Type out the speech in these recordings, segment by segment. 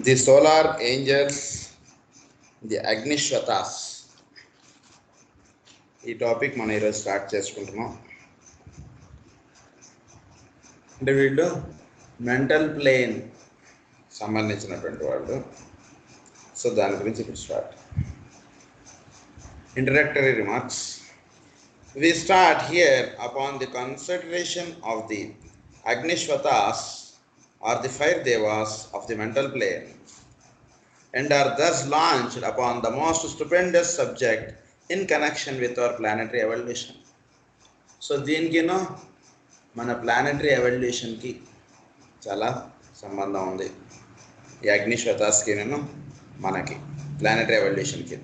The solar angels, the Agnishwatas. ఈ topic మనం ఈరోజు స్టార్ట్ చేసుకుంటున్నాం. అంటే వీళ్ళు మెంటల్ ప్లేన్ సంబంధించినటువంటి వాళ్ళు. సో దాని గురించి ఇప్పుడు start. Introductory remarks. We start here upon the consideration of the Agnishwatas or the 5 devas of the mental plane, and are thus launched upon the most stupendous subject in connection with our planetary evolution. So దీనికినో మన planetary ఎవల్యూషన్కి చాలా సంబంధం ఉంది. ఈ అగ్నిశ్వతాస్కిను మనకి planetary ఎవల్యూషన్కి.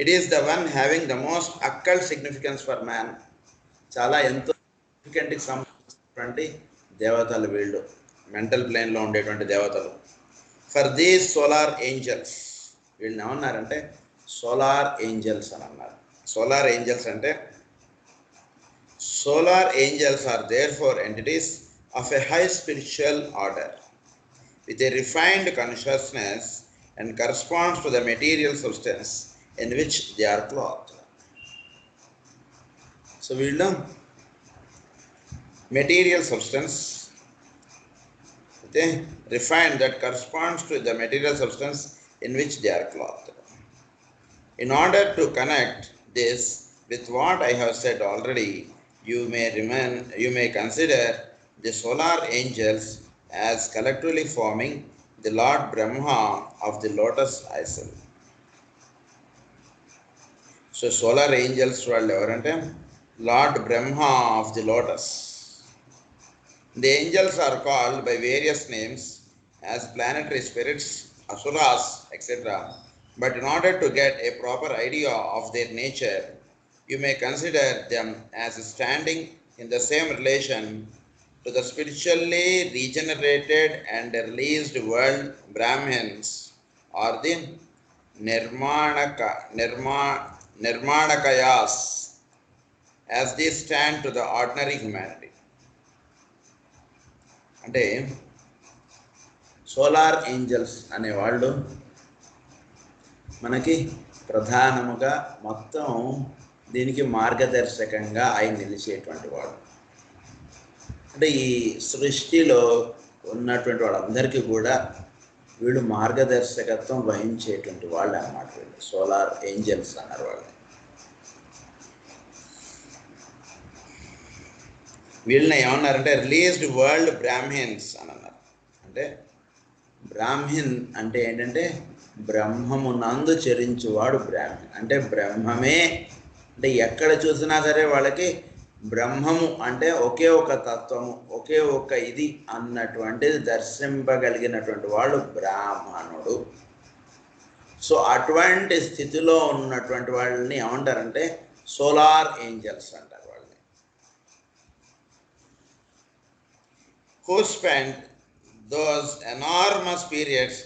It is the one having the most occult significance for man. చాలా ఎంతో సిగ్నిఫికెంట్కి సంబంధించినటువంటి దేవతలు వీళ్ళు, మెంటల్ ప్లేన్లో ఉండేటువంటి దేవతలు. ఫర్ దీస్ సోలార్ ఏంజల్స్, వీళ్ళని ఏమన్నారంటే సోలార్ ఏంజల్స్ అని అన్నారు. సోలార్ ఏంజల్స్ అంటే solar angels are therefore entities of a high spiritual order with a refined consciousness and corresponds to the material substance in which they are clothed. So వీళ్ళు material substance with a refined that corresponds to the material substance in which they are clothed. In order to connect this with what I have said already, you may consider the solar angels as collectively forming the Lord Brahma of the lotus isle. So solar angels వాళ్ళు ఎవరంటే Lord Brahma of the lotus. The angels are called by various names as planetary spirits, asuras, etc. But in order to get a proper idea of their nature, you may consider them as standing in the same relation to the spiritually regenerated and released world Brahmins or the Nirmanakayas as they stand to the ordinary humanity. అంటే solar angels అనేవాళ్ళు మనకి ప్రధానముగా మొత్తం దీనికి మార్గదర్శకంగా ఆయన నిలిచేటువంటి వాడు. అంటే ఈ సృష్టిలో ఉన్నటువంటి వాళ్ళందరికీ కూడా వీళ్ళు మార్గదర్శకత్వం వహించేటువంటి వాళ్ళు అన్నమాట. వీళ్ళు సోలార్ ఏంజల్స్ అన్నారు వాళ్ళు. వీళ్ళని ఏమన్నారంటే రిలీజ్డ్ వరల్డ్ బ్రాహ్మిన్స్ అని అన్నారు. అంటే బ్రాహ్మిన్ అంటే ఏంటంటే బ్రహ్మమునందు చరించువాడు బ్రాహ్మణ్. అంటే బ్రహ్మమే, అంటే ఎక్కడ చూసినా సరే వాళ్ళకి బ్రహ్మము అంటే ఒకే ఒక తత్వము, ఒకే ఒక ఇది అన్నటువంటిది దర్శింపగలిగినటువంటి వాడు బ్రాహ్మణుడు. సో అటువంటి స్థితిలో ఉన్నటువంటి వాళ్ళని ఏమంటారంటే సోలార్ ఏంజల్స్ అంటారు వాళ్ళని. Who spend those enormous periods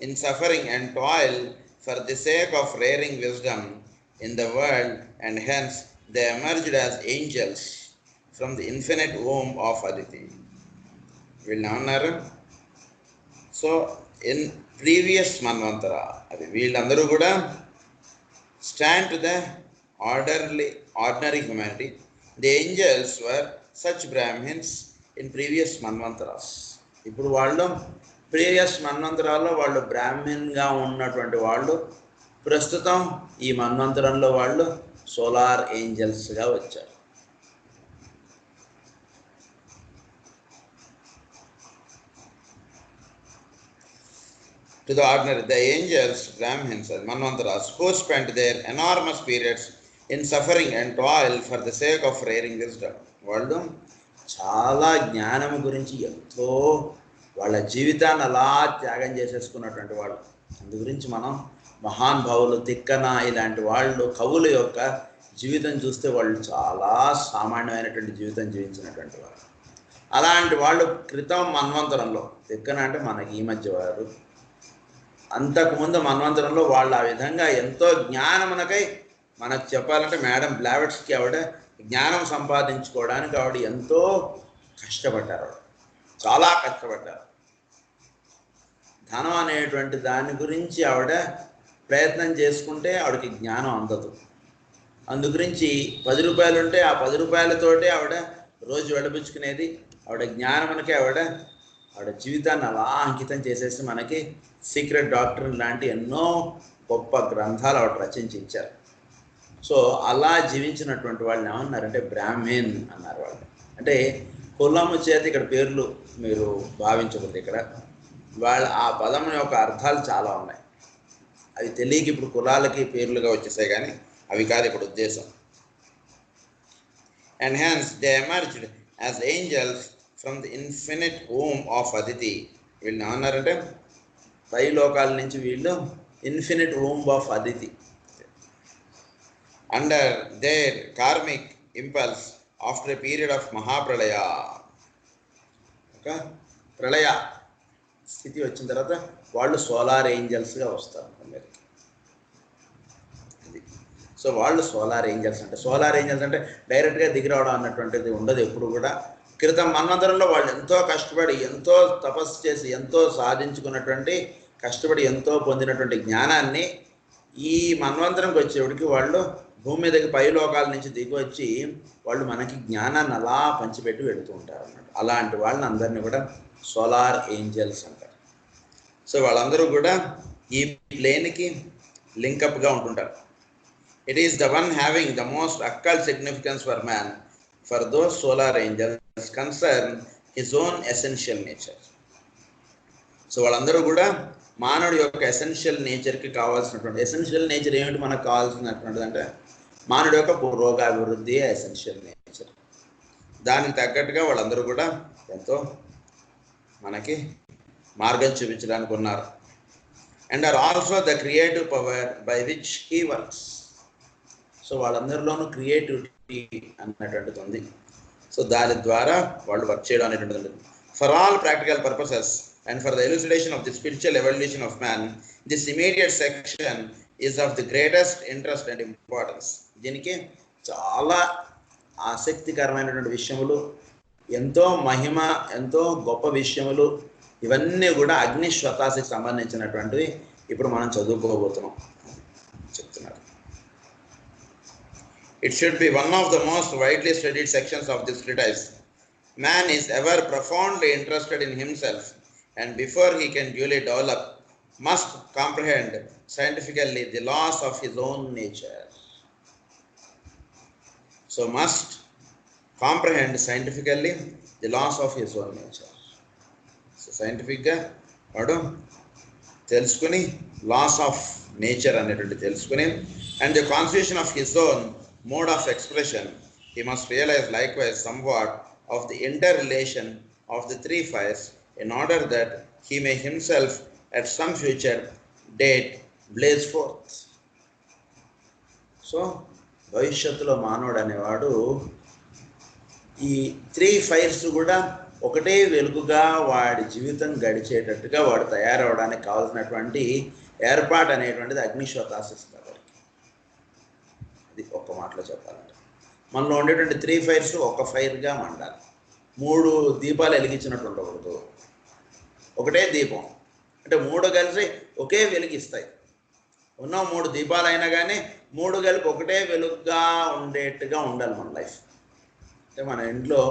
in suffering and toil for the sake of rearing wisdom in the world, and hence they emerged as angels from the infinite womb of Aditi. వీళ్ళు ఏమన్నారు? So in previous మన్వంతర అది వీళ్ళందరూ కూడా stand to the ordinary humanity. The angels were such Brahmins in previous మన్వంతరాస్. ఇప్పుడు వాళ్ళు previous మన్వంతరాల్లో వాళ్ళు బ్రాహ్మణ్గా ఉన్నటువంటి వాళ్ళు ప్రస్తుతం ఈ మన్వంతరంలో వాళ్ళు సోలార్ ఏంజల్స్గా వచ్చారు. To the ordinary, the angels, Brahmins, Manvantaras, who spent their enormous periods in suffering and toil for the sake of rearing wisdom. వాళ్ళు చాలా జ్ఞానము గురించి ఎంతో వాళ్ళ జీవితాన్ని అలా త్యాగం చేసేసుకున్నటువంటి వాళ్ళు. అందు గురించి మనం మహానుభావులు, తిక్కన ఇలాంటి వాళ్ళు కవుల యొక్క జీవితం చూస్తే వాళ్ళు చాలా సామాన్యమైనటువంటి జీవితం జీవించినటువంటి వాళ్ళు. అలాంటి వాళ్ళు క్రితం మన్వంతరంలో, తిక్కన అంటే మనకి ఈ మధ్య వారు, అంతకుముందు మన్వంతరంలో వాళ్ళు ఆ విధంగా ఎంతో జ్ఞానమునకై, మనకు చెప్పాలంటే మేడం బ్లావెట్స్కి ఆవిడ జ్ఞానం సంపాదించుకోవడానికి ఆవిడ ఎంతో కష్టపడ్డారు. చాలా కష్టపడ్డారు. ధనం అనేటువంటి దాని గురించి ఆవిడ ప్రయత్నం చేసుకుంటే ఆవిడకి జ్ఞానం అందదు. అందు గురించి 10 రూపాయలు ఉంటే ఆ 10 రూపాయలతోటే ఆవిడ రోజు వెళ్ళబుచ్చుకునేది. ఆవిడ జ్ఞానమునకి ఆవిడ జీవితాన్ని అలా అంకితం చేసేసి మనకి సీక్రెట్ డాక్టర్ లాంటి ఎన్నో గొప్ప గ్రంథాలు ఆవిడ రచించి ఇచ్చారు. సో అలా జీవించినటువంటి వాళ్ళని ఏమన్నారంటే బ్రాహ్మణ్ అన్నారు. వాళ్ళు అంటే కులము చేత ఇక్కడ పేర్లు మీరు భావించకూడదు. ఇక్కడ వాళ్ళ ఆ పదం యొక్క అర్థాలు చాలా ఉన్నాయి. అవి తెలియక ఇప్పుడు కులాలకి పేర్లుగా వచ్చేసాయి, కానీ అవి కాదు ఇక్కడ ఉద్దేశం. And hence they emerged as angels from the infinite home of Aditi. వీళ్ళు ఏమన్నారంటే పై లోకాల నుంచి వీళ్ళు infinite home of Aditi. Under their karmic impulse after a period of mahapralaya. ఒక ప్రళయ స్థితి వచ్చిన తర్వాత వాళ్ళు సోలార్ ఏంజల్స్గా వస్తారు అందరికి. సో వాళ్ళు సోలార్ ఏంజల్స్ అంటే, సోలార్ ఏంజల్స్ అంటే డైరెక్ట్గా దిగిరావడం అన్నటువంటిది ఉండదు ఎప్పుడు కూడా. క్రితం మన్వంతరంలో వాళ్ళు ఎంతో కష్టపడి, ఎంతో తపస్సు చేసి, ఎంతో సాధించుకున్నటువంటి, కష్టపడి ఎంతో పొందినటువంటి జ్ఞానాన్ని ఈ మన్వంతరంకి వచ్చేవాడికి వాళ్ళు భూమి మీదకి పై లోకాల నుంచి దిగి వచ్చి వాళ్ళు మనకి జ్ఞానాన్ని అలా పంచిపెట్టి వెళుతూ ఉంటారు అన్నమాట. అలాంటి వాళ్ళని అందరినీ కూడా సోలార్ ఏంజల్స్ అంటారు. సో వాళ్ళందరూ కూడా ఈ ప్లేన్కి లింకప్గా ఉంటుంటారు. It is the one having the most occult significance for man. For those solar angels concern his own essential nature. So వాళ్ళందరూ కూడా మానవుడి యొక్క ఎసెన్షియల్ నేచర్కి కావాల్సినటువంటి, ఎసెన్షియల్ నేచర్ ఏమిటి మనకు కావాల్సినటువంటిది అంటే మానవుడి యొక్క రోగాభివృద్ధి ఎసెన్షియల్ నేచర్. దానికి తగ్గట్టుగా వాళ్ళందరూ కూడా ఎంతో మనకి మార్గం చూపించడానికి ఉన్నారు. And are also the creative power by which he works. So వాళ్ళందరిలోనూ క్రియేటివిటీ అన్నటువంటిది ఉంది. సో దాని ద్వారా వాళ్ళు వర్క్ చేయడం అనేటువంటిది ఉంటుంది. For all practical purposes and for the elucidation of the spiritual evolution of man, this immediate section is of the greatest interest and importance. దీనికి చాలా ఆసక్తికరమైనటువంటి విషయములు, ఎంతో మహిమ, ఎంతో గొప్ప విషయములు, ఇవన్నీ కూడా అగ్నిశ్వతాసికి సంబంధించినటువంటివి ఇప్పుడు మనం చదువుకోబోతున్నాం చెప్తున్నారు. It should be one of the most widely studied sections of this treatise. Man is ever profoundly interested in himself, and before he can duly develop, must comprehend scientifically the laws of his own nature. So must comprehend scientifically the laws of his own nature. So scientific ga vadu telusukoni laws of nature అనేటువంటి తెలుసుకుని, and the constitution of his own mode of expression, he must realize likewise somewhat of the interrelation of the three fires, in order that he may himself at some future date blaze forth. So భవిష్యత్తులో మానవుడు అనేవాడు ఈ 3 fires కూడా ఒకటే వెలుగుగా వాడి జీవితం గడిచేటట్టుగా వాడు తయారవడానికి కావాల్సినటువంటి ఏర్పాటు అనేటువంటిది అగ్నిశ్వతాసిస్తారు. అది ఒక్క మాటలో చెప్పాలంటే మనలో ఉండేటువంటి 3 ఫైర్స్ ఒక ఫైర్గా మండాలి. 3 దీపాలు వెలిగించినట్టు ఉండకూడదు. ఒకటే దీపం అంటే 3 కలిసి ఒకే వెలిగిస్తాయి. ఉన్న 3 దీపాలు అయినా కానీ 3 కలిపి ఒకటే వెలుగుగా ఉండేట్టుగా ఉండాలి మన లైఫ్. అంటే మన ఇంట్లో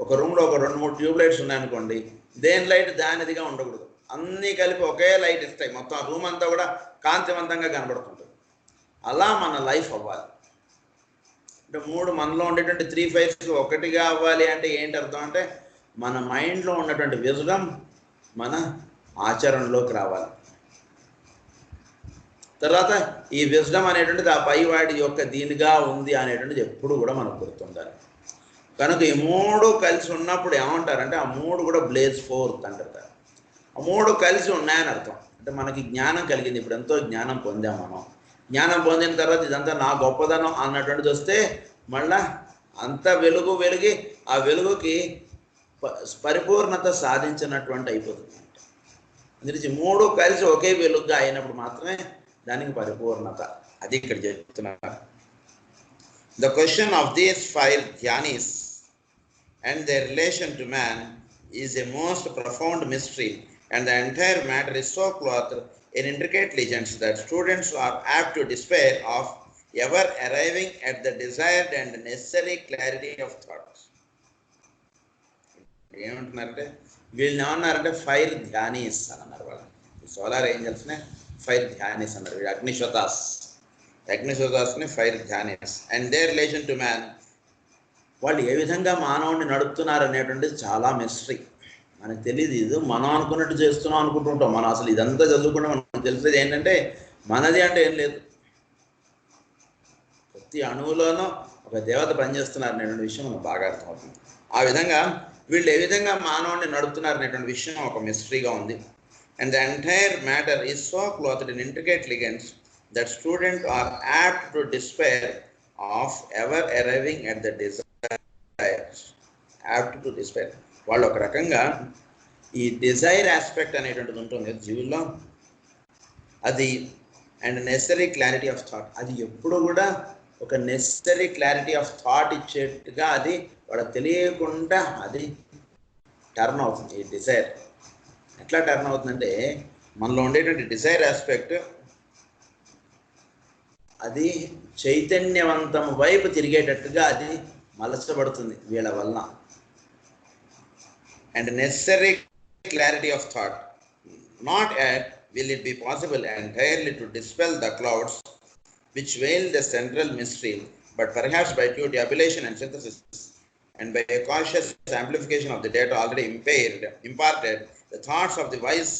ఒక రూమ్లో ఒక 2-3 ట్యూబ్ లైట్స్ ఉన్నాయనుకోండి, దేని లైట్ దానిదిగా ఉండకూడదు. అన్నీ కలిపి ఒకే లైట్ ఇస్తాయి, మొత్తం రూమ్ అంతా కూడా కాంతివంతంగా కనబడుతుంటుంది. అలా మన లైఫ్ అవ్వాలి. అంటే 3 మనలో ఉండేటువంటి 3 ఫైర్స్ ఒకటిగా అవ్వాలి అంటే ఏంటి అర్థం అంటే మన మైండ్లో ఉన్నటువంటి విజ్డమ్ మన ఆచరణలోకి రావాలి. తర్వాత ఈ విజ్డమ్ అనేటువంటిది ఆ పైవాడి యొక్క దీనిగా ఉంది అనేటువంటిది ఎప్పుడు కూడా మనకు గుర్తుండాలి. కనుక ఈ 3 కలిసి ఉన్నప్పుడు ఏమంటారంటే ఆ 3 కూడా బ్లేజ్ ఫోర్త్ అంటారు. ఆ 3 కలిసి ఉన్నాయని అర్థం. అంటే మనకి జ్ఞానం కలిగింది, ఇప్పుడు ఎంతో జ్ఞానం పొందాం మనం. జ్ఞానం పొందిన తర్వాత ఇదంతా నా గొప్పదనం అన్నటువంటిది వస్తే మళ్ళా అంత వెలిగి ఆ వెలుగుకి పరిపూర్ణత సాధించినటువంటి అయిపోతుంది. అందుకే 3 కలిసి ఒకే వెలుగుగా అయినప్పుడు మాత్రమే దానికి పరిపూర్ణత. అది ఇక్కడ చెప్తున్నారు. The question of these 5 dhyanis and their relation to man is a most profound mystery, and the entire matter is so clothed in intricate legends that students are apt to despair of ever arriving at the desired and necessary clarity of thought. ఏమంటున్నారంటే వీళ్ళని ఏమన్నారంటే fire ధ్యానీస్ అని అన్నారు. వాళ్ళు solar ఏంజల్స్నే fire dhyanis అన్నారు. వీళ్ళు అగ్నిశ్వతాస్ని fire dhyanis. And their relation to man, వాళ్ళు ఏ విధంగా మానవుడిని నడుపుతున్నారు అనేటువంటిది చాలా మిస్టరీ. మనకు తెలియదు. ఇది మనం అనుకున్నట్టు చేస్తున్నాం అనుకుంటుంటాం. మనం అసలు ఇదంతా చదువుకుంటే మనకు తెలిసేది ఏంటంటే మనది అంటే ఏం లేదు. ప్రతి అణువులోనూ ఒక దేవత పనిచేస్తున్నారు అనేటువంటి విషయం మనకు బాగా అర్థమవుతుంది. ఆ విధంగా వీళ్ళు ఏ విధంగా మానవుడిని నడుపుతున్నారు అనేటువంటి విషయం ఒక మిస్టరీగా ఉంది. And the entire matter is so clothed in intricate legends that student are apt to despair of ever arriving at the desire. Apt to despair. వాళ్ళు ఒక రకంగా ఈ డిజైర్ ఆస్పెక్ట్ అనేటువంటిది ఉంటుంది జీవుల్లో, అది and necessary clarity of thought, అది ఎప్పుడు కూడా ఒక నెసరీ క్లారిటీ ఆఫ్ థాట్ ఇచ్చేట్టుగా అది వాళ్ళకి తెలియకుండా అది టర్న్ అవుతుంది. ఈ డిజైర్ ఎట్లా టర్న్ అవుతుందంటే మనలో ఉండేటువంటి డిజైర్ ఆస్పెక్ట్ అది చైతన్యవంతం వైపు తిరిగేటట్టుగా అది మలచబడుతుంది వీళ్ళ వలన. And necessary clarity of thought, not yet will it be possible entirely to dispel the clouds which veil the central mystery, but perhaps by due tabulation and synthesis and by a cautious amplification of the data already imparted, the thoughts of the wise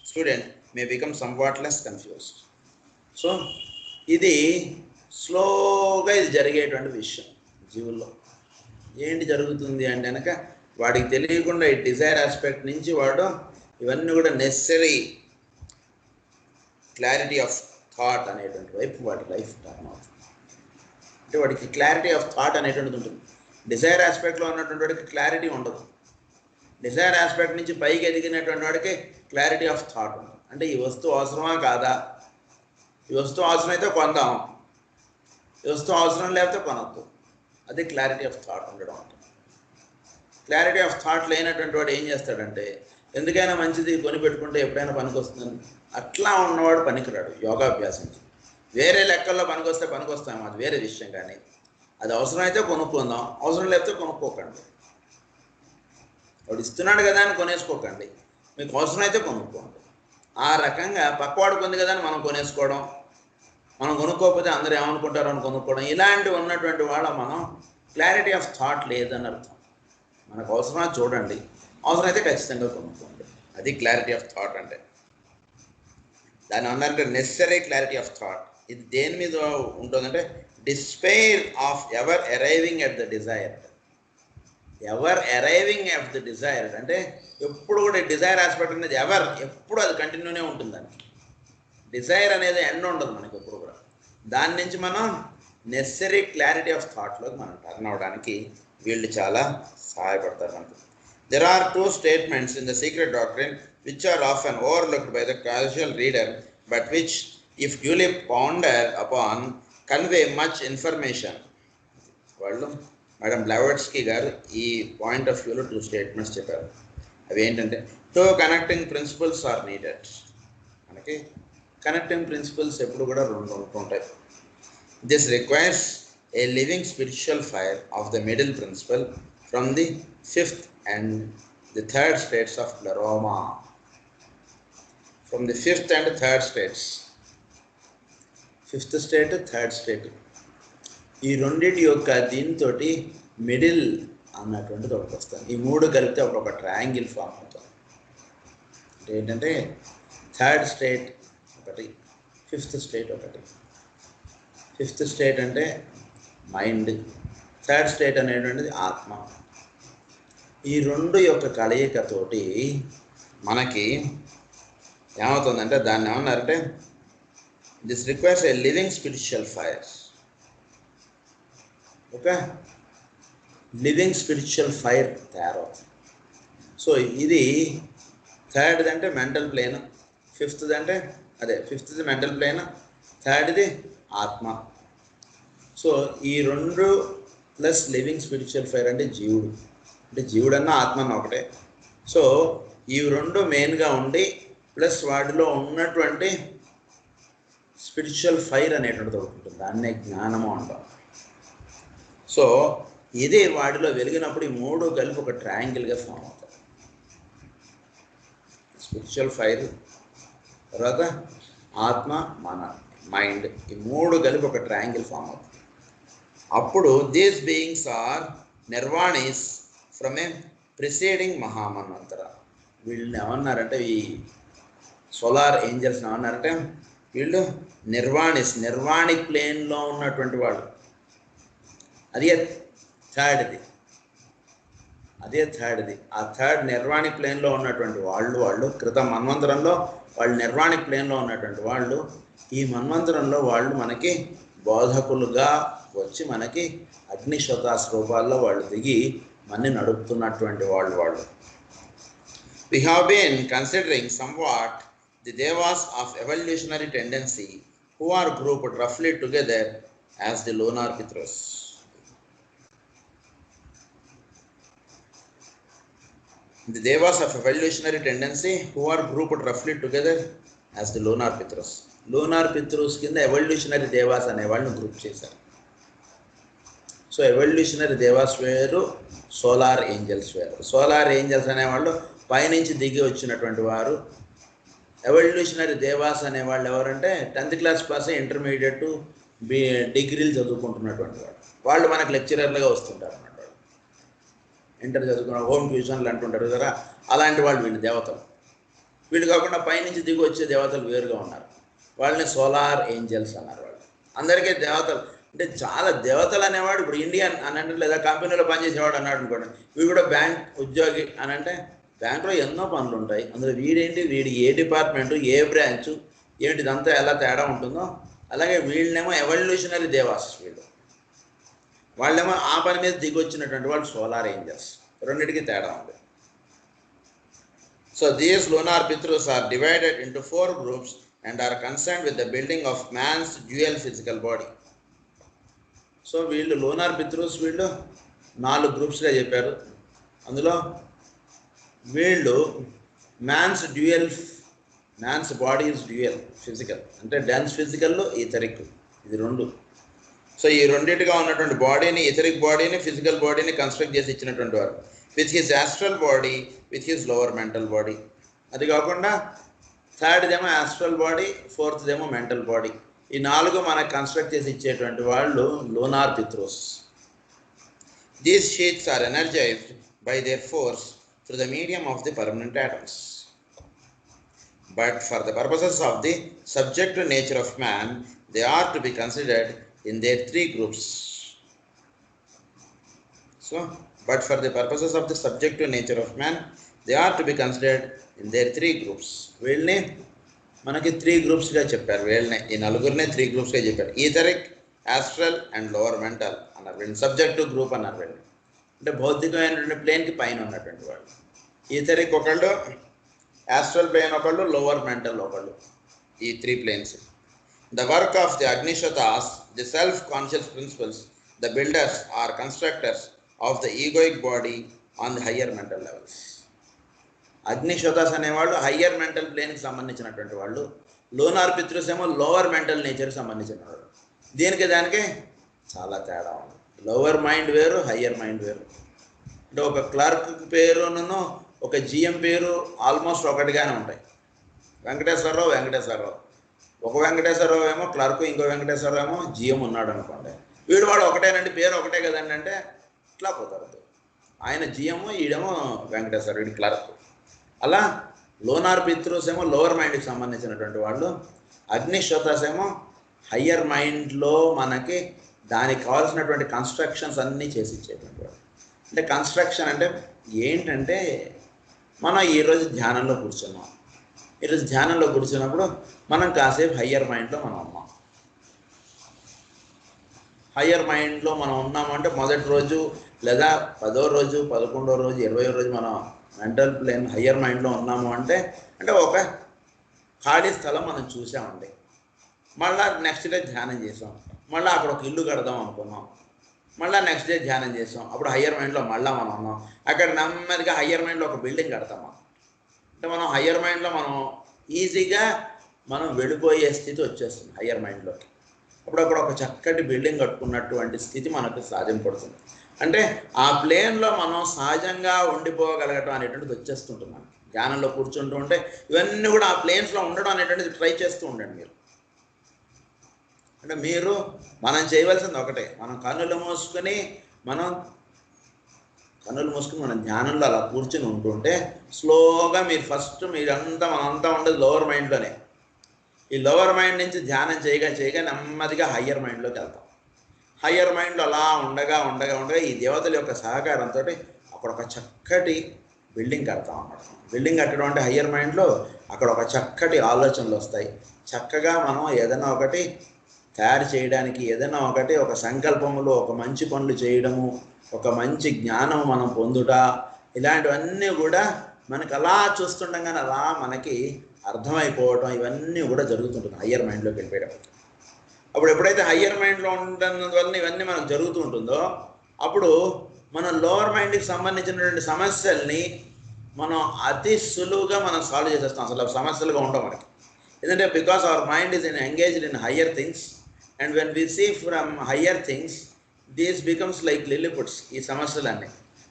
student may become somewhat less confused. So ఇది స్లోగా ఇది జరిగేటువంటి విషయం జీవుల్లో. ఏంటి జరుగుతుంది అంటే కనుక వాడికి తెలియకుండా ఈ డిజైర్ ఆస్పెక్ట్ నుంచి వాడు ఇవన్నీ కూడా నెసరీ క్లారిటీ ఆఫ్ థాట్ అనేటువంటి వైపు వాడి లైఫ్ టర్న్ అవుతుంది. అంటే వాడికి క్లారిటీ ఆఫ్ థాట్ అనేటువంటిది ఉంటుంది. డిజైర్ ఆస్పెక్ట్లో ఉన్నటువంటి వాడికి క్లారిటీ ఉండదు. డిజైర్ ఆస్పెక్ట్ నుంచి పైకి ఎదిగినటువంటి వాడికి క్లారిటీ ఆఫ్ థాట్ ఉండదు. అంటే ఈ వస్తువు అవసరమా కాదా, ఈ వస్తువు అవసరమైతే కొందాం, ఈ వస్తువు అవసరం లేకపోతే కొనొద్దు, అది క్లారిటీ ఆఫ్ థాట్ ఉండడం ఉంటుంది. క్లారిటీ ఆఫ్ థాట్ లేనటువంటి వాడు ఏం చేస్తాడంటే ఎందుకైనా మంచిది కొనిపెట్టుకుంటే ఎప్పుడైనా పనికి వస్తుందని అట్లా ఉన్నవాడు పనికిరాడు యోగాభ్యాసించి. వేరే లెక్కల్లో పనికొస్తే పనికొస్తాము, అది వేరే విషయం. కానీ అది అవసరమైతే కొనుక్కుందాం, అవసరం లేకపోతే కొనుక్కోకండి. వాడు ఇస్తున్నాడు కదా అని కొనేసుకోకండి, మీకు అవసరమైతే కొనుక్కోండి. ఆ రకంగా పక్కవాడు కొంది కదా అని మనం కొనేసుకోవడం, మనం కొనుక్కోకపోతే అందరూ ఏమనుకుంటారో అని కొనుక్కోవడం, ఇలాంటివి ఉన్నటువంటి వాళ్ళ మనం క్లారిటీ ఆఫ్ థాట్ లేదని అర్థం. మనకు అవసరమా చూడండి, అవసరమైతే ఖచ్చితంగా కొనుక్కోండి, అది క్లారిటీ ఆఫ్ థాట్ అంటే. దాని అన్నారంటే నెసరీ క్లారిటీ ఆఫ్ థాట్. ఇది దేని మీద ఉంటుందంటే despair of ever arriving at the desired. Ever arriving at the desired అంటే ఎప్పుడు కూడా డిజైర్ ఆస్పెక్ట్ అనేది ఎప్పుడు అది కంటిన్యూనే ఉంటుందని. డిజైర్ అనేది ఎండ్ ఉండదు మనకి ఎప్పుడు కూడా. దాని నుంచి మనం నెసరీ క్లారిటీ ఆఫ్ థాట్లోకి మనం టర్న్ అవడానికి వీళ్ళు చాలా సహాయపడతారు మనకు. There are two statements in the secret doctrine which are often overlooked by the casual reader, but which, if duly pondered upon, convey much information. వాళ్ళు మేడం బ్లావెట్స్కీ గారు ఈ point of వ్యూలో 2 స్టేట్మెంట్స్ చెప్పారు. అవి ఏంటంటే 2 కనెక్టింగ్ ప్రిన్సిపల్స్ ఆర్ నీడెడ్. మనకి connecting principles ఎప్పుడు కూడా 2 ఉంటుంటాయి. This requires a living spiritual fire of the middle principle from the 5th and the 3rd states of Pleroma. From the 5th and 3rd states, 5th state, 3rd state, ఈ రెండింటి యొక్క దీంతో middle అన్నటువంటిది ఒకటి వస్తుంది. ఈ 3 కలిపితే ఒక ట్రయాంగిల్ ఫామ్ అవుతుంది. అంటే ఏంటంటే 3rd స్టేట్ ఒకటి, 5th స్టేట్ ఒకటి. 5th స్టేట్ అంటే మైండ్, 3rd స్టేట్ అనేటువంటిది ఆత్మ. ఈ 2 యొక్క కలయికతోటి మనకి ఏమవుతుందంటే దాన్ని ఏమన్నారంటే this requires a living spiritual fire. Okay, living spiritual fire తయారవుతుంది. సో ఇది 3rd అంటే మెంటల్ ప్లేన్, 5th అంటే అదే 5th మెంటల్ ప్లేన్, 3rd ఆత్మ. సో ఈ 2 ప్లస్ లివింగ్ స్పిరిచువల్ ఫైర్ అంటే జీవుడు. అంటే జీవుడన్నా ఆత్మన్న ఒకటే. సో ఇవి రెండు మెయిన్గా ఉండి ప్లస్ వాటిలో ఉన్నటువంటి స్పిరిచువల్ ఫైర్ అనేటువంటిది ఒకటి ఉంటుంది, దాన్నే జ్ఞానము అంటాం. సో ఇది వాటిలో వెలిగినప్పుడు ఈ మూడు కలిపి ఒక ట్రయాంగిల్గా ఫామ్ అవుతాయి. స్పిరిచువల్ ఫైర్, తర్వాత ఆత్మ, మన మైండ్, ఈ మూడు కలిపి ఒక ట్రయాంగిల్ ఫామ్ అవుతుంది. అప్పుడు these beings are nirvanis from a preceding mahamanvantara. వీళ్ళని ఏమన్నారంటే, ఈ సోలార్ ఏంజల్స్ని ఏమన్నారంటే వీళ్ళు నిర్వాణి ప్లేన్లో ఉన్నటువంటి వాళ్ళు. అదే థర్డ్ది. ఆ థర్డ్ నిర్వాణి ప్లేన్లో ఉన్నటువంటి వాళ్ళు కృత మన్వంతరంలో వాళ్ళు నిర్వాణి ప్లేన్లో ఉన్నటువంటి వాళ్ళు ఈ మన్వంతరంలో వాళ్ళు మనకి బోధకులుగా వచ్చి మనకి అగ్నిశ్వతాస్ రూపాల్లో వాళ్ళు దిగి మనని నడుపుతున్నటువంటి వాళ్ళు. We have been considering somewhat the devas of evolutionary tendency who are grouped roughly together as the lunar Pitrus. The devas of evolutionary tendency who are grouped roughly together as the lunar Pitrus. Lunar Pitrus కింద evolutionary devas అనే వాళ్ళని group చేశారు. So evolutionary devas వేరు, solar angels వేరు. Solar angels అనేవాళ్ళు పైనుంచి దిగి వచ్చినటువంటి వారు. ఎవల్యూషనరీ దేవాస్ అనేవాళ్ళు ఎవరంటే 10th క్లాస్ పాస్ ఇంటర్మీడియట్ డిగ్రీలు చదువుకుంటున్నటువంటి వాళ్ళు మనకు లెక్చరర్లుగా వస్తుంటారు అన్నమాట. ఇంటర్ చదువుకున్న హోమ్ ట్యూషన్లు అంటుంటారు కదా, అలాంటి వాళ్ళు వీళ్ళు దేవతలు. వీళ్ళు కాకుండా పైనుంచి దిగి వచ్చే దేవతలు వేరుగా ఉన్నారు, వాళ్ళని సోలార్ ఏంజల్స్ అన్నారు. వాళ్ళు అందరికీ దేవతలు అంటే చాలా దేవతలు అనేవాడు ఇప్పుడు ఇండియన్ అని అంటే, లేదా కంపెనీలో పనిచేసేవాడు అన్నాడు అనుకోండి, వీడు కూడా బ్యాంక్ ఉద్యోగి అని అంటే బ్యాంకులో ఎన్నో పనులు ఉంటాయి. అందులో వీడి ఏ డిపార్ట్మెంటు, ఏ బ్రాంచు ఏంటి, ఇదంతా ఎలా తేడా ఉంటుందో అలాగే వీళ్ళనేమో ఎవల్యూషనరీ దేవాస్. వాళ్ళేమో ఆ పని మీద దిగి వచ్చినటువంటి వాళ్ళు సోలార్ ఏంజల్స్. రెండింటికి తేడా ఉంది. So these lunar Pitrus are divided into 4 groups and are concerned with the building of man's dual physical body. So వీళ్ళు lunar Pitrus వీళ్ళు 4 గ్రూప్స్గా చెప్పారు. అందులో వీళ్ళు man's body is dual physical, అంటే డెన్స్ ఫిజికల్, ఈథరిక్, ఇది రెండు. సో ఈ రెండింటిగా ఉన్నటువంటి బాడీని, ఈథరిక్ బాడీని, ఫిజికల్ బాడీని కన్స్ట్రక్ట్ చేసి ఇచ్చినటువంటి వారు. With his astral body, with his lower mental body. అది కాకుండా థర్డ్దేమో యాస్ట్రల్ బాడీ, ఫోర్త్దేమో మెంటల్ బాడీ. ఈ 4 మనకు కన్స్ట్రక్ట్ చేసి ఇచ్చేటువంటి వాళ్ళు lunar Pitrus. These sheaths are energized by their force through the medium of the permanent atoms. But for the purposes of the subjective nature of man, they are to be considered in their 3 groups. So, but for the purposes of the subjective nature of man, they are to be considered in their 3 groups. వీళ్ళని మనకి 3 గ్రూప్స్గా చెప్పారు. వీళ్ళని ఈ 4 3 గ్రూప్స్గా చెప్పారు. Etheric, astral and lower mental అన్నారు. వీళ్ళని subjective group అన్నారు. వీళ్ళని అంటే భౌతికమైనటువంటి ప్లేన్కి పైన ఉన్నటువంటి వాళ్ళు. ఈథరిక్ ఒకళ్ళు, యాస్ట్రల్ ప్లేన్ ఒకళ్ళు, లోవర్ మెంటల్ ఒకళ్ళు, ఈ 3 planes. The work of the Agnishotas, the self-conscious principles, the builders or constructors of the egoic body on the higher mental levels. అగ్నిశ్వతాస్ అనేవాళ్ళు హయ్యర్ మెంటల్ ప్లేన్కి సంబంధించినటువంటి వాళ్ళు. lunar Pitrus ఏమో lower mental నేచర్కి సంబంధించిన వాళ్ళు. దీనికి దానికి చాలా తేడా ఉంది. లోవర్ మైండ్ వేరు, హయ్యర్ మైండ్ వేరు. అంటే ఒక క్లర్క్ పేరును ఒక జిఎం పేరు ఆల్మోస్ట్ ఒకటిగానే ఉంటాయి. వెంకటేశ్వరరావు, ఒక వెంకటేశ్వరరావు ఏమో క్లర్క్, ఇంకో వెంకటేశ్వరరావు ఏమో జిఎం ఉన్నాడు అనుకోండి. వాడు ఒకటేనండి, పేరు ఒకటే కదండి అంటే ఇట్లా కుదరదు. ఆయన జిఎం, ఈడేమో వెంకటేశ్వర, వీడి క్లర్క్. అలా lunar Pitrus ఏమో లోవర్ మైండ్కి సంబంధించినటువంటి వాళ్ళు. అగ్నిశ్వతాస్ ఏమో హయ్యర్ మైండ్లో మనకి దానికి కావాల్సినటువంటి కన్స్ట్రక్షన్స్ అన్నీ చేసి ఇచ్చేటువంటి వాళ్ళు. అంటే కన్స్ట్రక్షన్ అంటే ఏంటంటే, మనం ఈరోజు ధ్యానంలో కూర్చున్నాం. ఈరోజు ధ్యానంలో కూర్చున్నప్పుడు మనం కాసేపు హయ్యర్ మైండ్లో మనం ఉన్నాం. హయ్యర్ మైండ్లో మనం ఉన్నామంటే మొదటి రోజు లేదా 10వ రోజు, 11వ రోజు, 20వ రోజు మనం మెంటల్ ప్లేన్ హయ్యర్ మైండ్లో ఉన్నాము అంటే ఒక ఖాళీ స్థలం మనం చూసామండి. మళ్ళీ నెక్స్ట్ డే ధ్యానం చేసాం. మళ్ళీ అక్కడ ఒక ఇల్లు కడదాం అనుకున్నాం. మళ్ళీ నెక్స్ట్ డే ధ్యానం చేసాం, అప్పుడు హయ్యర్ మైండ్లో మళ్ళీ మనం ఉన్నాం. అక్కడ నెమ్మదిగా హయ్యర్ మైండ్లో ఒక బిల్డింగ్ కడతాం మనం. అంటే మనం హయ్యర్ మైండ్లో మనం ఈజీగా మనం వెళ్ళిపోయే స్థితి వచ్చేస్తుంది హయ్యర్ మైండ్లోకి. అప్పుడు అక్కడ ఒక చక్కటి బిల్డింగ్ కట్టుకున్నటువంటి స్థితి మనకు సాధింపడుతుంది. అంటే ఆ ప్లేన్లో మనం సహజంగా ఉండిపోగలగటం అనేటువంటిది వచ్చేస్తుంటుంది మనకి. ధ్యానంలో కూర్చుంటూ ఉంటే ఇవన్నీ కూడా ఆ ప్లేన్స్లో ఉండడం అనేటువంటిది ట్రై చేస్తూ ఉండండి మీరు. అంటే మనం చేయవలసింది ఒకటే, మనం కన్నులు మూసుకొని మనం ధ్యానంలో అలా కూర్చుని ఉంటుంటే స్లోగా మనంతా ఉండదు లోవర్ మైండ్లోనే. ఈ లోవర్ మైండ్ నుంచి ధ్యానం చేయగా నెమ్మదిగా హయ్యర్ మైండ్లోకి వెళ్తాం. హయ్యర్ మైండ్లో అలా ఉండగా ఈ దేవతల యొక్క సహకారంతో అక్కడ ఒక చక్కటి బిల్డింగ్ కడతాం అన్నమాట. బిల్డింగ్ కట్టడం అంటే హయ్యర్ మైండ్లో అక్కడ ఒక చక్కటి ఆలోచనలు వస్తాయి. చక్కగా మనం ఏదైనా ఒకటి తయారు చేయడానికి, ఏదైనా ఒకటి ఒక సంకల్పములో ఒక మంచి పనులు చేయడము, ఒక మంచి జ్ఞానం మనం పొందుట, ఇలాంటివన్నీ కూడా మనకు అలా చూస్తుండగానే అలా మనకి అర్థమైపోవటం ఇవన్నీ కూడా జరుగుతుంటుంది హయ్యర్ మైండ్లోకి వెళ్ళిపోయేటప్పుడు. అప్పుడు ఎప్పుడైతే హయ్యర్ మైండ్లో ఉండడం ఇవన్నీ మనకు జరుగుతూ ఉంటుందో అప్పుడు మనం లోవర్ మైండ్కి సంబంధించినటువంటి సమస్యల్ని మనం అతి సులువుగా మనం సాల్వ్ చేసేస్తాం. అసలు సమస్యలుగా ఉండవు మనకి. ఎందుకంటే because our mind is engaged in higher things and when we see from higher things these becomes like Lilliputs. ఈ సమస్యలన్నీ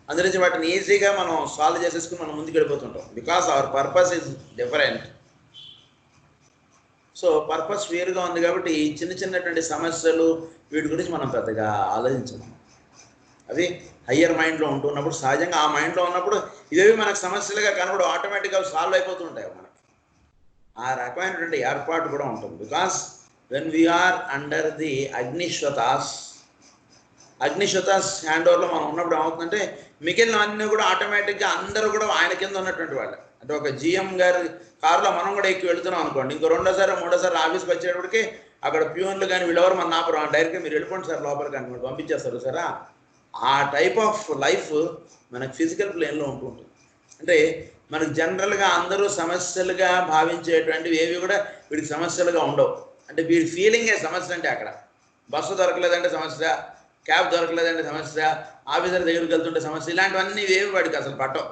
అందులోంచి వాటిని ఈజీగా మనం సాల్వ్ చేసేసుకుని మనం ముందుకు వెళ్ళిపోతుంటాం. Because our purpose is different. So purpose వేరుగా ఉంది కాబట్టి ఈ చిన్నటువంటి సమస్యలు వీటి గురించి మనం పెద్దగా ఆలోచించము. అవి హయ్యర్ మైండ్లో ఉంటున్నప్పుడు సహజంగా ఆ మైండ్లో ఉన్నప్పుడు ఇవేవి మనకు సమస్యలుగా కనబడి ఆటోమేటిక్గా సాల్వ్ అయిపోతుంటాయి మనకి. ఆ రకమైనటువంటి ఏర్పాటు కూడా ఉంటుంది. Because when we are under the Agnishvattas hand ఓవర్లో మనం ఉన్నప్పుడు ఏమవుతుందంటే మిగిలిన అన్నీ కూడా ఆటోమేటిక్గా అందరూ కూడా ఆయన కింద ఉన్నటువంటి వాళ్ళు. అంటే ఒక జిఎం గారి కారులో మనం కూడా ఎక్కి వెళుతున్నాం అనుకోండి, ఇంకో మూడోసారి ఆఫీస్కి వచ్చేటప్పటికి అక్కడ ప్యూన్లు కానీ వీళ్ళెవరు మన ఆపరు, డైరెక్ట్గా మీరు వెళ్ళిపోండి సార్ లోపలికి అని మీరు పంపించేస్తారు సారా. ఆ టైప్ ఆఫ్ లైఫ్ మనకు ఫిజికల్ ప్లేన్లో ఉంటుంటుంది. అంటే మనకు జనరల్గా అందరూ సమస్యలుగా భావించేటువంటివి ఏవి కూడా వీడికి సమస్యలుగా ఉండవు. అంటే వీడి ఫీలింగే సమస్య. అంటే అక్కడ బస్సు దొరకలేదంటే సమస్య, క్యాబ్ దొరకలేదంటే సమస్య, ఆఫీసర్ దగ్గరికి వెళ్తుంటే సమస్య, ఇలాంటివన్నీ ఏవి వాడికి అసలు పట్టవు.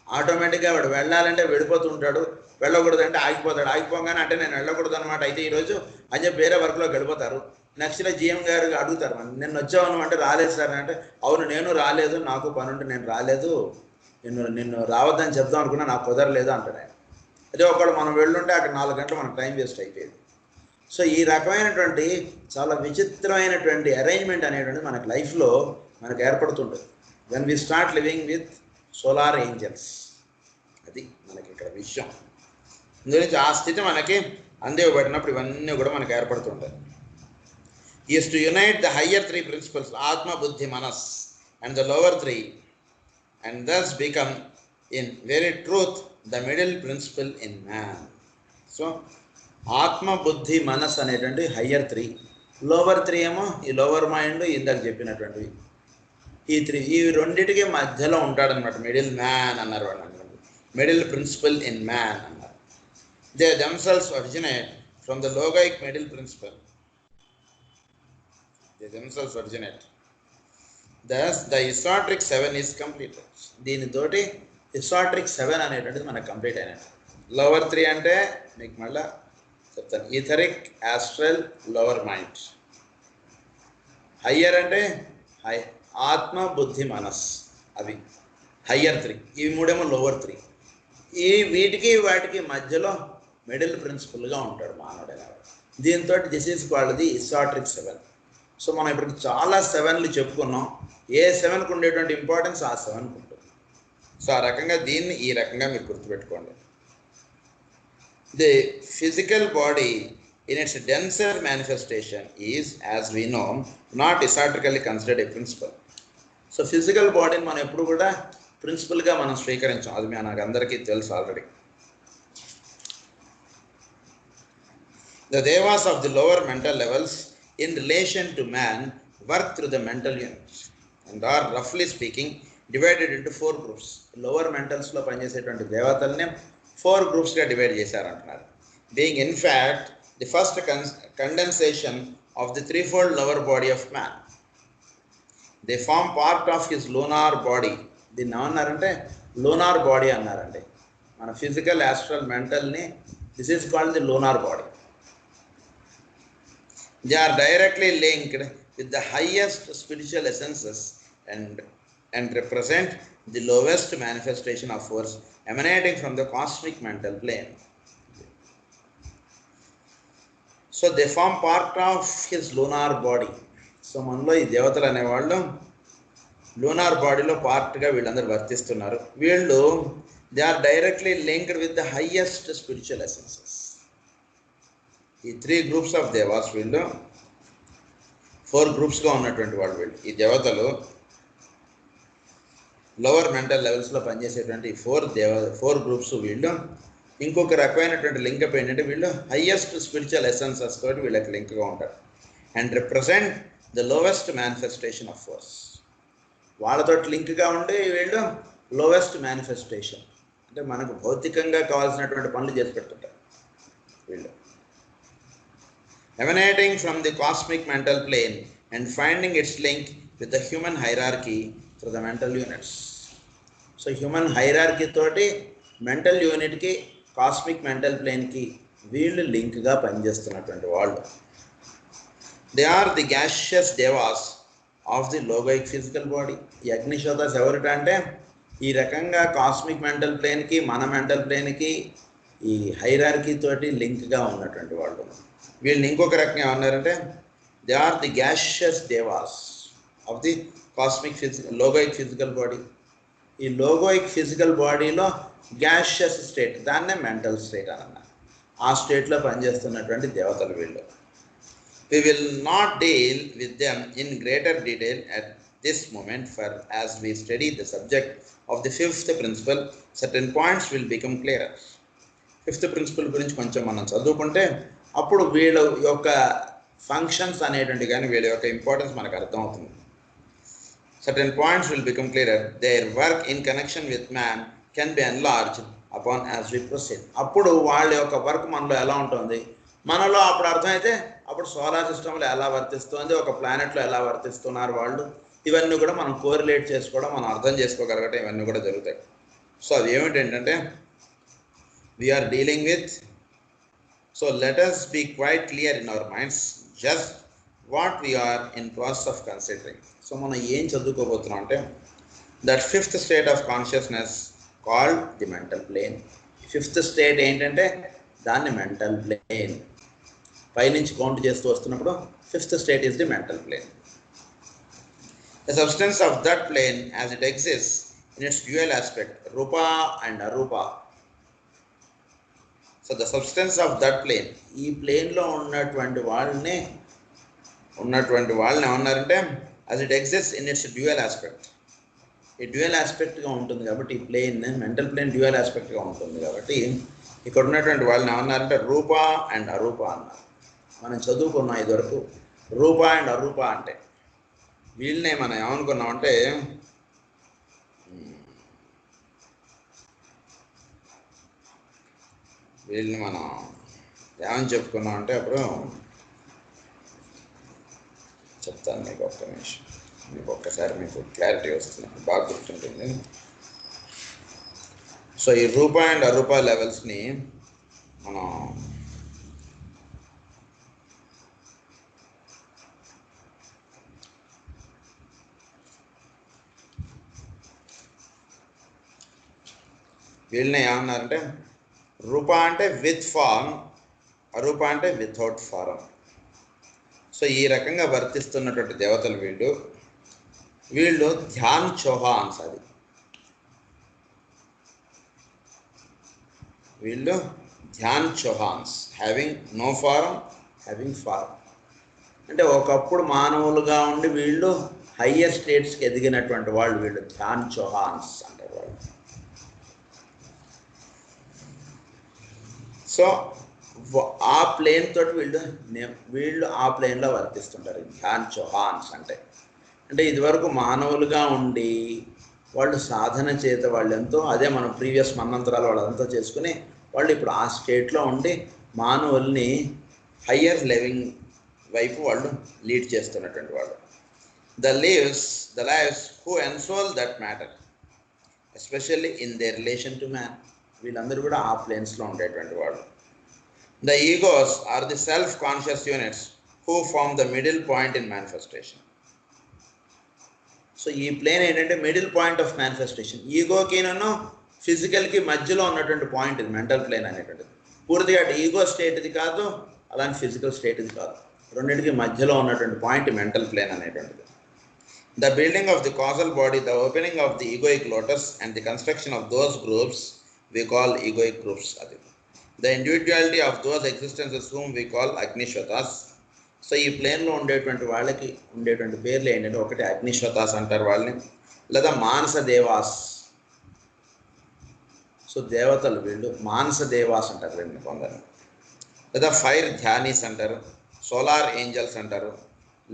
ఆటోమేటిక్గా వాడు వెళ్ళాలంటే వెళ్ళిపోతుంటాడు, వెళ్ళకూడదంటే ఆగిపోగానే అంటే నేను వెళ్ళకూడదు అనమాట అయితే ఈరోజు అని చెప్పి వేరే వర్క్లోకి వెళ్ళిపోతారు. నెక్స్ట్లో జిఎం గారు అడుగుతారు, నిన్న వచ్చావను అంటే రాలేదు సార్ అంటే, అవును నేను రాలేదు, నాకు పని ఉంటే నేను రాలేదు, నిన్ను రావద్దని చెప్దాం అనుకున్నా, నాకు కుదరలేదు అంటాడు ఆయన. అదే ఒకళ్ళు మనం వెళ్ళుంటే అక్కడ 4 గంటలు మనకు టైం వేస్ట్ అయిపోయేది. సో ఈ రకమైనటువంటి చాలా విచిత్రమైనటువంటి అరేంజ్మెంట్ అనేటువంటి మనకు లైఫ్లో మనకు ఏర్పడుతుంటుంది when we start living with solar angels. అది మనకి ఇక్కడ విషయం. ఇందులోంచి ఆ స్థితి మనకి అందివ్వబడినప్పుడు ఇవన్నీ కూడా మనకు ఏర్పడుతుంటాయి. Is to unite the higher 3 principles atma buddhi manas and the lower 3 and thus become in very truth the middle principle in man. So ఆత్మ బుద్ధి మనస్ అనేటువంటి హయ్యర్ 3, లోవర్ 3 ఏమో ఈ లోవర్ మైండ్ ఇందాక చెప్పినటువంటివి. ఈ 3 ఈ రెండింటికి మధ్యలో ఉంటాడనమాట. మిడిల్ మ్యాన్ అన్నారు వాళ్ళు, మిడిల్ ప్రిన్సిపల్ ఇన్ మ్యాన్ అన్నారు. They themselves originate from the logoic middle principle. They themselves originate. Thus the esoteric 7 is completed. దీనితోటి esoteric 7 అనేటువంటిది మనకు కంప్లీట్ అయినట్టు. లోవర్ 3 అంటే మీకు మళ్ళీ చెప్తాను, etheric, astral, lower mind. Higher అంటే ఆత్మ బుద్ధి మనస్, అవి హయ్యర్ 3. ఇవి 3 లోవర్ 3. ఈ వీటికి వాటికి మధ్యలో మిడిల్ ప్రిన్సిపల్గా ఉంటాడు మానవుడు. దీంతో this is called the esoteric 7. So మనం ఇప్పుడు చాలా 7లు చెప్పుకున్నాం. ఏ 7కు ఉండేటువంటి ఇంపార్టెన్స్ ఆ 7కు ఉంటుంది. సో ఆ రకంగా దీన్ని ఈ రకంగా మీరు గుర్తుపెట్టుకోండి. The physical body in its denser manifestation is, as we know, not esoterically considered a principle. So ఫిజికల్ బాడీని మనం ఎప్పుడు కూడా ప్రిన్సిపల్గా మనం స్వీకరించాం, అది నాకు అందరికీ తెలుసు already. The devas of the lower mental levels in relation to man work through the mental units and are, roughly speaking, divided into 4 groups. Lower mentals lo panicheseటువంటి దేవతల్ని 4 groups గా divide చేశారంటున్నారు. Being in fact the first condensation of the threefold lower body of man. They form part of his lunar body. దీన్ని ఏమన్నారంటే lunar body అన్నారండి. మన physical, astral, మెంటల్ని this is called the lunar body. They are directly linked with the highest spiritual essences and represent the lowest manifestation of force emanating from the cosmic mental plane. So they form part of his lunar body. So మనలో ఈ దేవతలు అనేవాళ్ళు lunar బాడీలో పార్ట్గా వీళ్ళందరూ వర్తిస్తున్నారు. వీళ్ళు they are directly linked with the highest spiritual essences. ఈ 3 groups of devas, వీళ్ళు 4 గ్రూప్స్గా ఉన్నటువంటి వాళ్ళు. వీళ్ళు ఈ దేవతలు లోవర్ మెంటల్ లెవెల్స్లో పనిచేసేటువంటి 4 గ్రూప్స్. వీళ్ళు ఇంకొక రకమైనటువంటి లింకప్ ఏంటంటే వీళ్ళు హైయెస్ట్ స్పిరిచువల్ ఎసెన్సెస్ తోటి వీళ్ళకి లింక్గా ఉంటారు. And represent the lowest manifestation of force. వాళ్ళతో లింక్గా ఉండి వీళ్ళు లోవెస్ట్ మేనిఫెస్టేషన్, అంటే మనకు భౌతికంగా కావాల్సినటువంటి పనులు చేసి పెడుతుంటారు వీళ్ళు. Emanating from the cosmic mental plane and finding its link with the human hierarchy through the mental units. So human hierarchy తోటి మెంటల్ యూనిట్కి, కాస్మిక్ మెంటల్ ప్లేన్కి వీళ్ళు లింక్గా పనిచేస్తున్నటువంటి వాళ్ళు. They are the gaseous devas of the logoic physical body. ఈ అగ్నిశోదాస్ ఎవరిటంటే ఈ రకంగా కాస్మిక్ మెంటల్ ప్లేన్కి, మన మెంటల్ ప్లేన్కి ఈ హైరార్కీ తోటి లింక్గా ఉన్నటువంటి వాళ్ళు. వీళ్ళని ఇంకొక రకంగా ఏమన్నారంటే they are the gaseous devas of the cosmic logoic physical body. ఈ లోగోయిక్ ఫిజికల్ బాడీలో గ్యాషియస్ స్టేట్, దాన్నే మెంటల్ స్టేట్ అని అన్నారు. ఆ స్టేట్లో పనిచేస్తున్నటువంటి దేవతలు వీళ్ళు. We will not deal with them in greater detail at this moment, for as we study the subject of the 5th principle, certain points will become clearer. 5th principle గురించి కొంచెం మనం చదువుకుంటే అప్పుడు వీళ్ళ యొక్క ఫంక్షన్స్ అనేటువంటి కానీ వీళ్ళ యొక్క ఇంపార్టెన్స్ మనకు అర్థమవుతుంది. Certain points will become clearer. Their work in connection with man can be enlarged upon as we proceed. అప్పుడు వాళ్ళ యొక్క వర్క్ మనలో ఎలా ఉంటుంది, మనలో అప్పుడు అర్థమైతే అప్పుడు సోలార్ సిస్టంలో ఎలా వర్తిస్తుంది, ఒక ప్లానెట్లో ఎలా వర్తిస్తున్నారు వాళ్ళు, ఇవన్నీ కూడా మనం కోరిలేట్ చేసుకోవడం, మనం అర్థం చేసుకోగలగటం, ఇవన్నీ కూడా జరుగుతాయి. సో అవి ఏమిటంటే we're dealing with. So let us be quite clear in our minds just what we are in process of considering. So మనం ఏం చదువుకోబోతున్నాం అంటే that 5th state of consciousness called the mental plane. 5th state ఏంటంటే దాన్ని mental plane. పైనుంచి count చేస్తూ వస్తున్నప్పుడు 5th state is the mental plane. The substance of that plane as it exists in its dual aspect, rupa and arupa. So the substance of that plane, ఈ ప్లేన్లో ఉన్నటువంటి వాళ్ళని ఏమన్నారంటే as it exists in its dual aspect. ఈ dual ఆస్పెక్ట్గా ఉంటుంది కాబట్టి ఈ plane mental plane dual ఆస్పెక్ట్గా ఉంటుంది కాబట్టి ఇక్కడ ఉన్నటువంటి వాళ్ళని ఏమన్నారంటే రూపా అండ్ అరూప అన్నారు. మనం చదువుకున్నాం ఇదివరకు రూపా అండ్ అరూప అంటే. వీళ్ళనే మనం ఏమనుకున్నామంటే వీళ్ళని మనం ఏమని చెప్పుకున్నామంటే అప్పుడు చెప్తాను మీకు, ఒక్క నిమిషం, మీకు ఒక్కసారి మీకు క్లారిటీ వస్తుంది, బాగా గుర్తుంటుంది. సో ఈ రూపా అండ్ అరూపా లెవెల్స్ని మనం వీళ్ళని ఏమన్నారంటే రూప అంటే విత్ ఫార్మ్, అరూప అంటే వితౌట్ ఫార్మ్. సో ఈ రకంగా వర్తిస్తున్నటువంటి దేవతలు వీళ్ళు ధ్యాన్ చౌహాన్స్. అది వీళ్ళు Dhyan Chohans, having no form, having form. అంటే ఒకప్పుడు మానవులుగా ఉండి వీళ్ళు హయ్యర్ స్టేట్స్కి ఎదిగినటువంటి వాళ్ళు వీళ్ళు ధ్యాన్ చౌహాన్స్ అంటారు వాళ్ళు. సో ఆ ప్లేన్ తోటి వీళ్ళు ఆ ప్లేన్లో వర్తిస్తుంటారు ధ్యాన్ చౌహాన్స్ అంటే ఇదివరకు మానవులుగా ఉండి వాళ్ళు సాధన చేత వాళ్ళు ఎంతో, అదే మనం ప్రీవియస్ మన్వంతరాలు వాళ్ళంతా చేసుకుని వాళ్ళు ఇప్పుడు ఆ స్టేట్లో ఉండి మానవుల్ని హయ్యర్ లెవింగ్ వైపు వాళ్ళు లీడ్ చేస్తున్నటువంటి వాళ్ళు. the lives who ensoul that matter, especially in their relation to man. వీళ్ళందరూ కూడా ఆ ప్లేన్స్లో ఉండేటువంటి వాళ్ళు. The egos are the self-conscious units who form the middle point in manifestation. So ఈ ప్లేన్ ఏంటంటే మిడిల్ పాయింట్ ఆఫ్ మేనిఫెస్టేషన్. ఈగోకినను ఫిజికల్కి మధ్యలో ఉన్నటువంటి point ఇది మెంటల్ ప్లేన్ అనేటువంటిది. పూర్తిగా ఈగో స్టేట్ ఇది కాదు, అలాంటి ఫిజికల్ స్టేట్ ఇది కాదు. రెండింటికి మధ్యలో ఉన్నటువంటి పాయింట్ మెంటల్ ప్లేన్ అనేటువంటిది. The building of the causal body, the opening of the egoic lotus and the construction of those groups we call egoic groups. The individuality of those existences whom we call Agnishwatas. So ఈ ప్లేన్లో ఉండేటువంటి వాళ్ళకి ఉండేటువంటి పేర్లు ఏంటంటే, ఒకటి అగ్నిశ్వతాస్ అంటారు వాళ్ళని, లేదా మానస దేవాస్. సో దేవతలు వీళ్ళు మానస దేవాస్ అంటారు వీళ్ళని కొందరు, లేదా ఫైర్ ధ్యానీస్ అంటారు, సోలార్ ఏంజల్స్ అంటారు,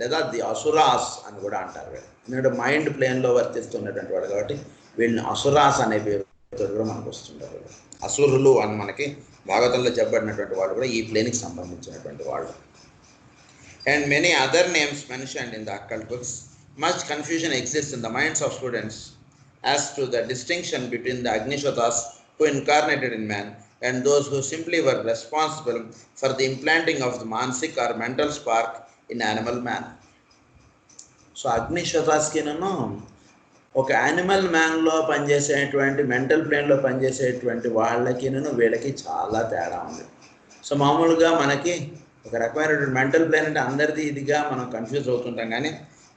లేదా ది అసురాస్ అని కూడా అంటారు వీళ్ళు. ఎందుకంటే మైండ్ ప్లేన్లో వర్తిస్తున్నటువంటి వాడు కాబట్టి వీళ్ళని అసురాస్ అనే పేరుతో కూడా మనకు వస్తుంటారు. అసురులు అని మనకి భాగవతంలో చెప్పబడినటువంటి వాళ్ళు కూడా ఈ ప్లేన్కి సంబంధించినటువంటి వాళ్ళు. And many other names mentioned in the occult books. Much confusion exists in the minds of students as to the distinction between the Agnishwatas who incarnated in man and those who simply were responsible for the implanting of the manasic or mental spark in animal man. So అగ్నిశ్వతాస్కినను ఒక animal మ్యాన్లో పనిచేసేటువంటి mental ప్లేన్లో పనిచేసేటువంటి వాళ్ళకినను వీళ్ళకి చాలా తేడా ఉంది. So మామూలుగా మనకి ఒక రకమైనటువంటి మెంటల్ ప్లేన్ అంటే అందరిది ఇదిగా మనం కన్ఫ్యూజ్ అవుతుంటాం, కానీ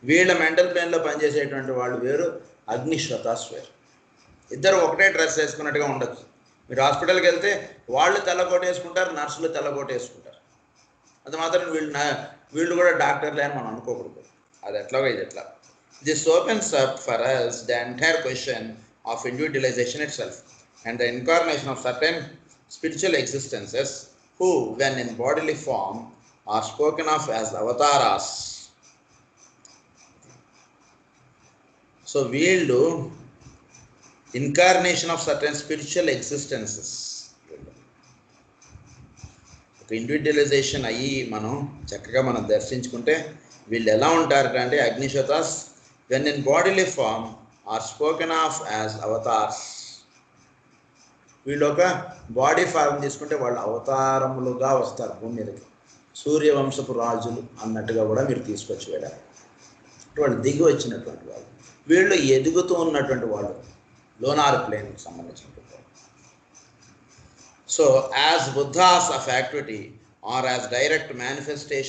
వీళ్ళ మెంటల్ ప్లేన్లో పనిచేసేటువంటి వాళ్ళు వేరు, అగ్నిశ్వతాస్ వేరు. ఇద్దరు ఒకటే డ్రెస్ వేసుకున్నట్టుగా ఉండొచ్చు. మీరు హాస్పిటల్కి వెళ్తే వాళ్ళు తెల్లకోట వేసుకుంటారు, నర్సులు తెల్లకోట వేసుకుంటారు. అది మాత్రం వీళ్ళు కూడా డాక్టర్లే అని మనం అనుకోకూడదు. అది ఎట్లాగో ఇది ఎట్లా. This opens up for us the entire question of individualization itself and the incarnation of certain spiritual existences who, when in bodily form, are spoken of as avataras. So వీళ్ళు incarnation of certain spiritual existences. ఒక individualisation అయ్యి మనం చక్కగా మనం దర్శించుకుంటే వీళ్ళు ఎలా ఉంటారు అంటే, అగ్నిశ్వతాస్ when in bodily form are spoken of as avatars. వీళ్ళు ఒక బాడీ ఫార్మ్ తీసుకుంటే వాళ్ళు అవతారములుగా వస్తారు భూమి మీదకి. సూర్యవంశపు రాజులు అన్నట్టుగా కూడా మీరు తీసుకొచ్చి వెళ్ళారు. వాళ్ళు దిగి వచ్చినటువంటి వాళ్ళు, వీళ్ళు ఎదుగుతూ ఉన్నటువంటి వాళ్ళు, లోనార్ ప్లేన్కి సంబంధించినటువంటి వాళ్ళు. So as Buddha's of activity are as direct manifestation